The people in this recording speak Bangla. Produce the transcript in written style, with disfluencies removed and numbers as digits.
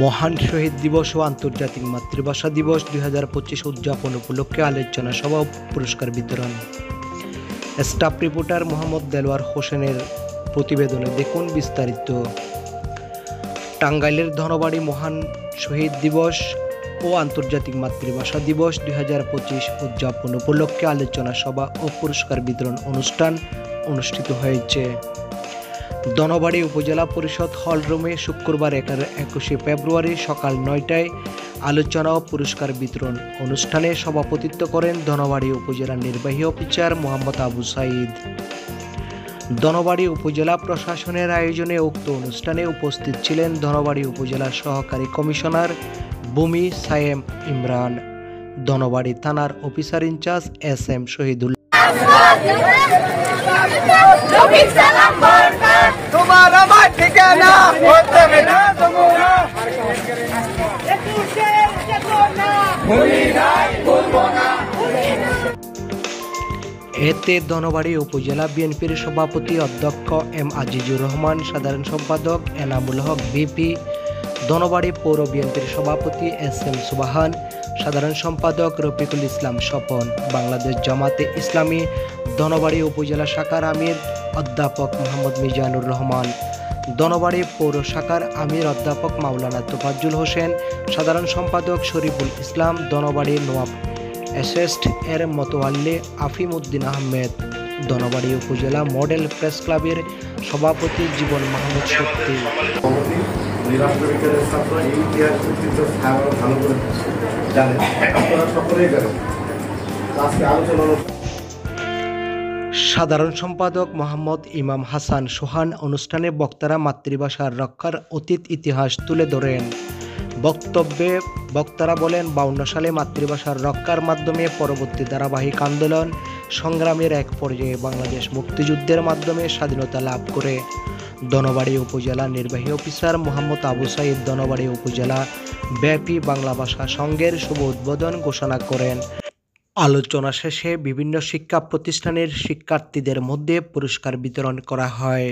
মহান শহীদ দিবস ও আন্তর্জাতিক মাতৃভাষা দিবস 2025 উদযাপন উপলক্ষে আলোচনা সভা ও পুরস্কার বিতরণ। স্টাফ রিপোর্টার মোহাম্মদ দেলোয়ার হোসেনের প্রতিবেদনে দেখুন বিস্তারিত। টাঙ্গাইলের ধনবাড়ী মহান শহীদ দিবস ও আন্তর্জাতিক মাতৃভাষা দিবস 2025 উদযাপন উপলক্ষে আলোচনা সভা ও পুরস্কার বিতরণ অনুষ্ঠান অনুষ্ঠিত হয়েছে। ধনবাড়ী উপজেলা পরিষদ হলরুমে শুক্রবার 21 ফেব্রুয়ারি সকাল 9টায় আলোচনা ও পুরস্কার বিতরণ অনুষ্ঠানে সভাপতিত্ব করেন ধনবাড়ী উপজেলা নির্বাহী অফিসার মোহাম্মদ আবু সাইদ। ধনবাড়ী উপজেলা প্রশাসনের আয়োজনে উক্ত অনুষ্ঠানে উপস্থিত ছিলেন ধনবাড়ী উপজেলার সহকারী কমিশনার ভূমি সায়েম ইমরান, ধনবাড়ী থানার অফিসার ইনচার্জ SM শহীদুল্লাহ। এতে ধনবাড়ী উপজেলা বিএনপির সভাপতি অধ্যক্ষ M আজিজুর রহমান, সাধারণ সম্পাদক এনামুল হক VP, ধনবাড়ী পৌর বিএনপির সভাপতি SM সুবাহান, সাধারণ সম্পাদক রফিকুল ইসলাম স্বপন, বাংলাদেশ জামাতে ইসলামী ধনবাড়ী উপজেলা শাখার আমির অধ্যাপক মোহাম্মদ মিজানুর রহমান, ধনবাড়ী পৌর শাখার আমির অধ্যাপক মাওলানা তোফাজ্জল হোসেন, সাধারণ সম্পাদক শরীফুল ইসলাম, ধনবাড়ী নওয়াব এসএসট এর মোতওয়াল্লি আফিম উদ্দিন আহমেদ, ধনবাড়ী উপজেলা মডেল প্রেস ক্লাবের সভাপতি জীবন মাহমুদ শক্তি। সাধারণ সম্পাদক মোহাম্মদ ইমাম হাসান সোহান অনুষ্ঠানে বক্তারা মাতৃভাষার রক্ষার অতীত ইতিহাস তুলে ধরেন। বক্তব্যে বক্তারা বলেন, 52 সালে মাতৃভাষার রক্ষার মাধ্যমে পরবর্তী ধারাবাহিক আন্দোলন সংগ্রামের এক পর্যায়ে বাংলাদেশ মুক্তিযুদ্ধের মাধ্যমে স্বাধীনতা লাভ করে। ধনবাড়ী উপজেলা নির্বাহী অফিসার মোহাম্মদ আবু সাইদ ধনবাড়ী উপজেলা ব্যাপী বাংলা ভাষা সংঘের শুভ উদ্বোধন ঘোষণা করেন। আলোচনা শেষে বিভিন্ন শিক্ষা প্রতিষ্ঠানের শিক্ষার্থীদের মধ্যে পুরস্কার বিতরণ করা হয়।